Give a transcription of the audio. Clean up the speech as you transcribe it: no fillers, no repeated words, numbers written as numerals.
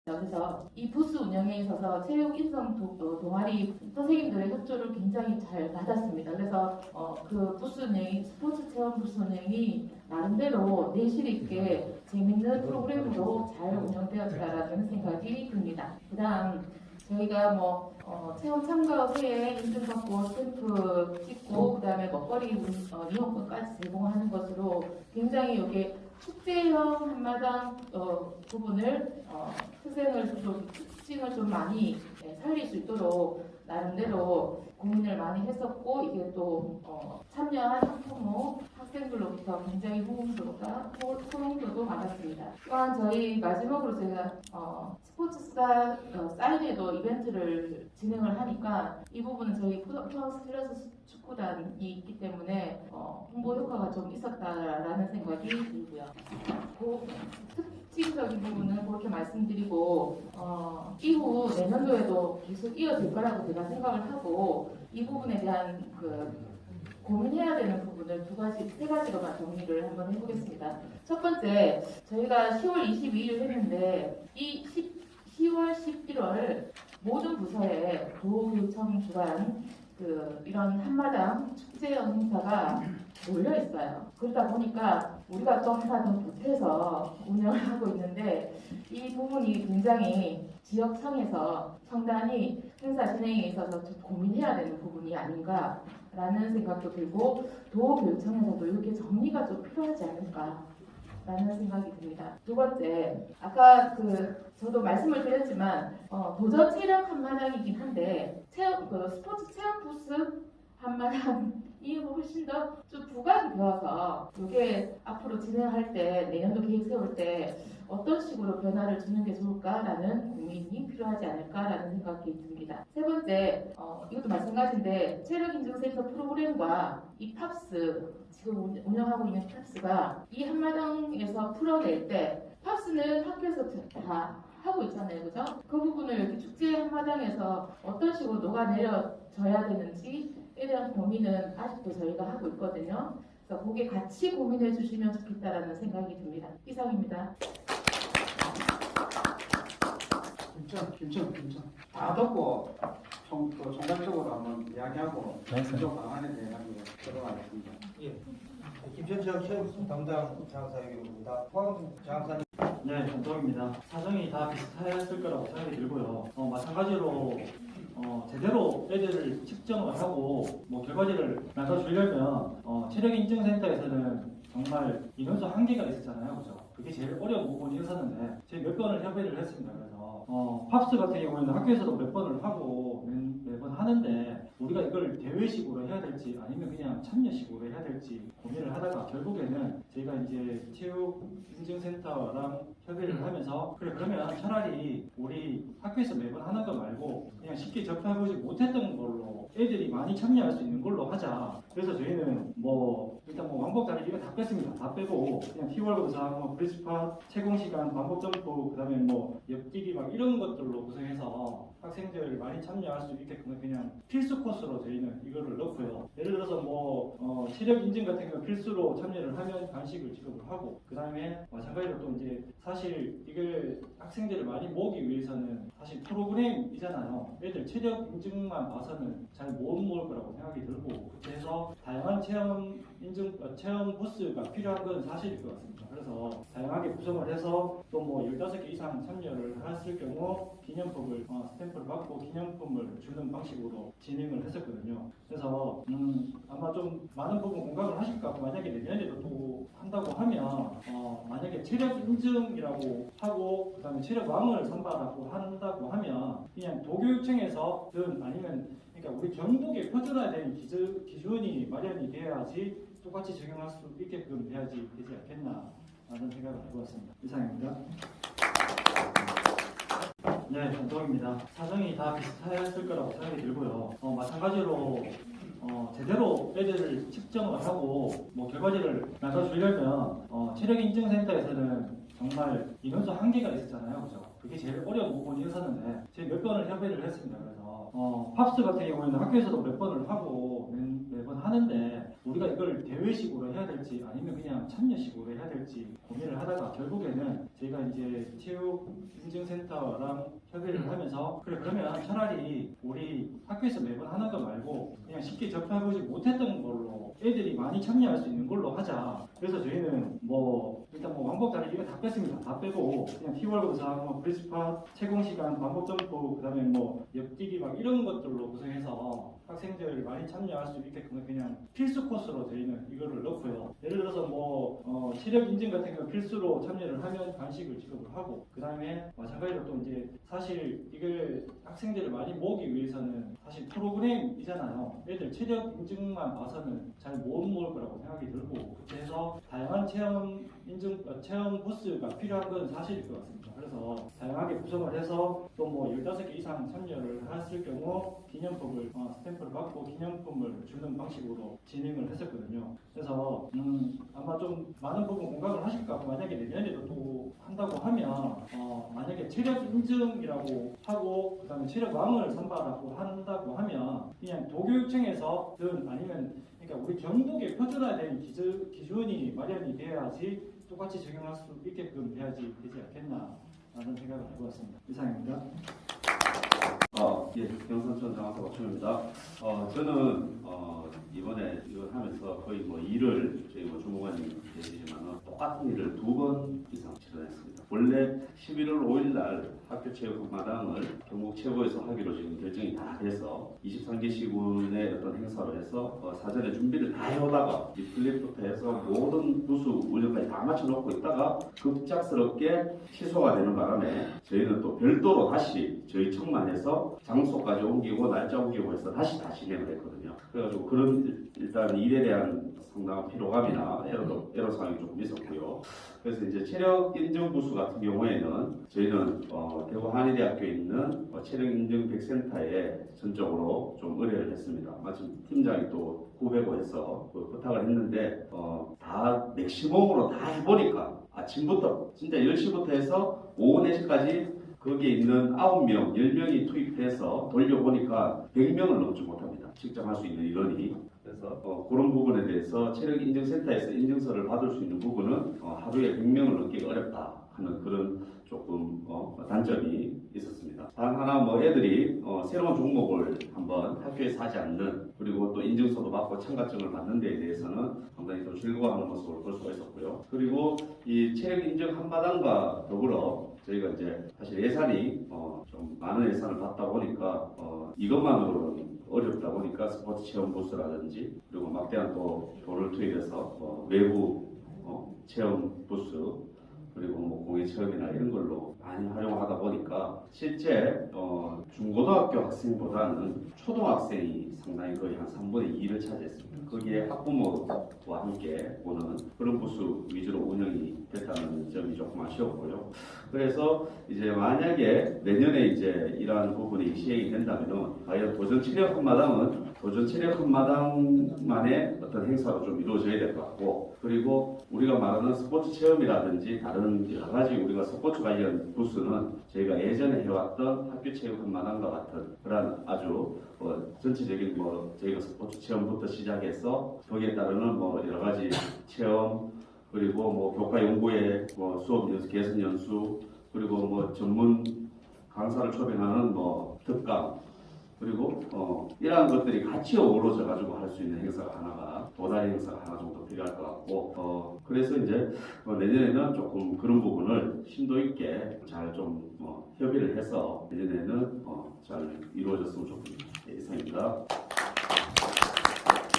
그래서 이 부스 운영에 있어서 체육 인성 동아리 선생님들의 협조를 굉장히 잘 받았습니다. 그래서 그 부스 운영이 스포츠 체험 부스 운영이 나름대로 내실 있게 재밌는 프로그램으로 잘 운영되었다라는 생각이 듭니다. 그다음 저희가 체험 참가 후에 인증받고 스탬프 찍고 그다음에 먹거리 이용권까지 제공하는 것으로 굉장히 이게 축제형 한마당 부분을 특색을 좀 특징을 좀 많이 살릴 수 있도록 나름대로 고민을 많이 했었고 이게 또 참여한 학부모 학생들로부터 굉장히 호응도도 많았습니다. 또한 저희 마지막으로 제가 스포츠스타 사인회도 이벤트를 진행을 하니까 이 부분은 저희 포항 스틸러스 축구단이 있기 때문에 홍보 효과가 좀 있었다라는 생각이 들고요. 특징적인 부분은 그렇게 말씀드리고 이후 내년도에도 계속 이어질 거라고 제가 생각을 하고 이 부분에 대한 고민해야 되는 부분을 세 가지로만 정리를 한번 해보겠습니다. 첫 번째, 저희가 10월 22일 했는데 이 10월 11월 모든 부서에 도교청 주관 이런 한마당 축제형 행사가 몰려 있어요. 그러다 보니까 우리가 또 하나 더 보태서 운영을 하고 있는데 이 부분이 굉장히 지역청에서 청단이 행사 진행에 있어서 좀 고민해야 되는 부분이 아닌가라는 생각도 들고 도교육청에서도 이렇게 정리가 좀 필요하지 않을까라는 생각이 듭니다. 두 번째, 아까 저도 말씀을 드렸지만 도전 체력 한마당이긴 한데 스포츠 체험 부스 한마당이 훨씬 더 좀 부각이 되어서 이게 앞으로 진행할 때 내년도 계획 세울 때 어떤 식으로 변화를 주는 게 좋을까라는 고민이 필요하지 않을까라는 생각이 듭니다. 세 번째, 이것도 마찬가지인데 체력인증센터 프로그램과 이 팝스 지금 운영하고 있는 팝스가 이 한마당에서 풀어낼 때 팝스는 학교에서 다 하고 있잖아요, 그죠? 그 부분을 여기 축제 한마당에서 어떤 식으로 녹아내려져야 되는지에 대한 고민은 아직도 저희가 하고 있거든요. 그래서 거기에 같이 고민해 주시면 좋겠다라는 생각이 듭니다. 이상입니다. 김천. 다 듣고 총괄적으로 한번 이야기하고 좀 방안에 대해 가지고 들어가겠습니다. 예. 김천지역 체육 담당 장사입니다. 포항 장사님. 네, 정동입니다. 사정이 다 비슷했을 거라고 생각이 들고요. 마찬가지로 제대로 애들을 측정을 하고 결과지를 나눠주려면 체력인증센터에서는 정말 인원수 한계가 있었잖아요, 그죠? 그게 제일 어려운 부분이었었는데 제가 몇 번을 협의를 했습니다. 그래서 팝스 같은 경우에는 학교에서도 몇 번을 하고 매번 하는데 우리가 이걸 대회식으로 해야 될지 아니면 그냥 참여식으로 해야 될지 고민을 하다가 결국에는 저희가 이제 체육인증센터랑 협의를 하면서 그러면 차라리 우리 학교에서 매번 하는 거 말고 그냥 쉽게 접해보지 못했던 걸로 애들이 많이 참여할 수 있는 걸로 하자. 그래서 저희는 일단 왕복 달리기 이거 다 뺐습니다. 다 빼고 그냥 티월 검사, 브리스팟, 채공시간, 반복 점프, 그다음에 옆뛰기 막 이런 것들로 구성해서 학생들 많이 참여할 수 있게끔 그냥 필수 코스로 저희는 이거를 넣고요. 예를 들어서 체력 인증 같은 경우 필수로 참여를 하면 간식을 지급을 하고 그다음에 마찬가지로 또 이제 사실 이걸 학생들을 많이 모으기 위해서는 사실 프로그램이잖아요. 애들 체력 인증만 봐서는 잘 못 모을 거라고 생각이 들고 그래서 다양한 체험 부스가 필요한 건 사실일 것 같습니다. 그래서 다양하게 구성을 해서 또 15개 이상 참여를 했을 경우 기념품을 스탬프를 받고 기념품을 주는 방식으로 진행을 했었거든요. 그래서 아마 좀 많은 부분 공감을 하실 것 같고 만약에 내년에도 또 한다고 하면 만약에 체력 인증이라고 하고 그다음에 체력왕을 선발하고 한다고 하면 그냥 도교육청에서든 아니면 그러니까 우리 전국에 표준화된 기준이 마련이 돼야지 똑같이 적용할 수 있게끔 되지 않겠나라는 생각을 해보았습니다. 이상입니다. 네, 정동입니다. 사정이 다 비슷했을 거라고 생각이 들고요. 마찬가지로 제대로 애들을 측정을 하고 결과지를 나눠주려면 체력인증센터에서는 정말 인원수 한계가 있었잖아요, 그죠? 그게 제일 어려운 부분이었었는데 제가 몇 번을 협의를 했습니다. 그래서 팝스 같은 경우에는 학교에서도 몇 번을 하고 매번 하는데 우리가 우리가 이걸 대회식으로 해야 될지 아니면 그냥 참여식으로 해야 될지 고민을 하다가 결국에는 저희가 이제 체육인증센터랑 협의를 하면서 그래 그러면 차라리 우리 학교에서 매번 하는 거 말고 그냥 쉽게 접해보지 못했던 걸로 애들이 많이 참여할 수 있는 걸로 하자. 그래서 저희는 뭐 일단 뭐 왕복 자리 이거 다 뺐습니다. 다 빼고 그냥 티월 검사, 뭐 브리스팟, 채공 시간, 반복 점프, 그다음에 뭐 옆뛰기 막 이런 것들로 구성해서 학생들 많이 참여할 수 있게끔 그냥 필수 코스로 저희는 이거를 넣고요. 예를 들어서 뭐 체력 인증 같은 거 필수로 참여를 하면 간식을 지급을 하고 그다음에 마찬가지로 또 이제 사실 이걸 학생들을 많이 모으기 위해서는 사실 프로그램이잖아요. 애들 체력 인증만 봐서는 잘 못 모을 거라고 생각이 들고 그래서 다양한 체험 인증 체험 코스가 필요한 건 사실일 것 같습니다. 그래서 다양하게 구성을 해서 또 뭐 15개 이상 참여를 했을 경우 기념품을 스탬프를 받고 기념품을 주는 방식으로 진행을 했었거든요. 그래서 아마 좀 많은 부분 공감을 하실 것 같고 만약에 내년에도 또 한다고 하면 만약에 체력 인증이라고 하고 그다음에 체력왕을 선발하고 한다고 하면 그냥 도교육청에서든 아니면 그러니까 우리 전국에 표준화된 기준이 마련이 돼야지 똑같이 적용할 수 있게끔 돼야지 되지 않겠나라는 생각을 해보았습니다. 이상입니다. 예, 경선천 장학사 박준호입니다. 저는 이번에 이걸 하면서 거의 뭐 일을 저희 뭐 주무관님 계시지만은 똑같은 일을 2번 이상 치러냈습니다. 원래 11월 5일 날 학교 체육마당을 경북 최고에서 하기로 지금 결정이 다 돼서 23개 시군의 어떤 행사로 해서 사전에 준비를 다 해오다가 이 플립부터 해서 모든 부수 운영까지 다 맞춰놓고 있다가 급작스럽게 취소가 되는 바람에 저희는 또 별도로 다시 저희 청만 해서 장소까지 옮기고 날짜 옮기고 해서 다시 진행을 했거든요. 그래가지고 그런 일단 일에 대한 상당한 피로감이나 애로사항이 조금 있었고요. 그래서 이제 체력 인증 부수 같은 경우에는 저희는 대구 한의대학교에 있는 체력 인증 100센터에 전적으로 좀 의뢰를 했습니다. 마침 팀장이 또 후배고 해서 부탁을 했는데 다 맥시멈으로 다 해보니까 아침부터 진짜 10시부터 해서 오후 4시까지 거기에 있는 9명, 10명이 투입해서 돌려보니까 100명을 넘지 못합니다. 측정할 수 있는 인원이. 그래서 그런 부분에 대해서 체력인증센터에서 인증서를 받을 수 있는 부분은 하루에 100명을 넘기가 어렵다 하는 그런 조금 단점이 있었습니다. 단 하나 뭐 애들이 새로운 종목을 한번 학교에서 하지 않는 그리고 또 인증서도 받고 참가증을 받는 데에 대해서는 상당히 좀 즐거워하는 모습을 볼 수가 있었고요. 그리고 이 체력인증 한마당과 더불어 저희가 이제 사실 예산이 좀 많은 예산을 받다 보니까 이것만으로는 어렵다 보니까 스포츠 체험 부스라든지 그리고 막대한 또 돈을 투입해서 외부 체험 부스 그리고 뭐 공예 체험이나 이런 걸로 많이 활용하다 보니까 실제 중고등학교 학생보다는 초등학생이 상당히 거의 한 3분의 2를 차지했습니다. 거기에 학부모와 함께 오는 그런 부수 위주로 운영이 됐다는 점이 조금 아쉬웠고요. 그래서 이제 만약에 내년에 이제 이러한 부분이 시행이 된다면은 과연 도전 체력 한마당은 도전 체력 한마당만의 어떤 행사로 좀 이루어져야 될 것 같고 그리고 우리가 말하는 스포츠 체험이라든지 다른 여러 가지 우리가 스포츠 관련 부스는 저희가 예전에 해왔던 학교 체육 한마당과 같은 그런 아주 전체적인 저희가 스포츠 체험부터 시작해서 거기에 따르는 여러 가지 체험 그리고 교과 연구의 수업 연수 개선 연수 그리고 전문 강사를 초빙하는 특강 그리고 이러한 것들이 같이 어우러져 가지고 할 수 있는 행사가 하나가 도다리 행사가 하나 정도 필요할 것 같고 그래서 이제 내년에는 조금 그런 부분을 심도 있게 잘 좀 협의를 해서 내년에는 잘 이루어졌으면 좋겠습니다. 이상입니다.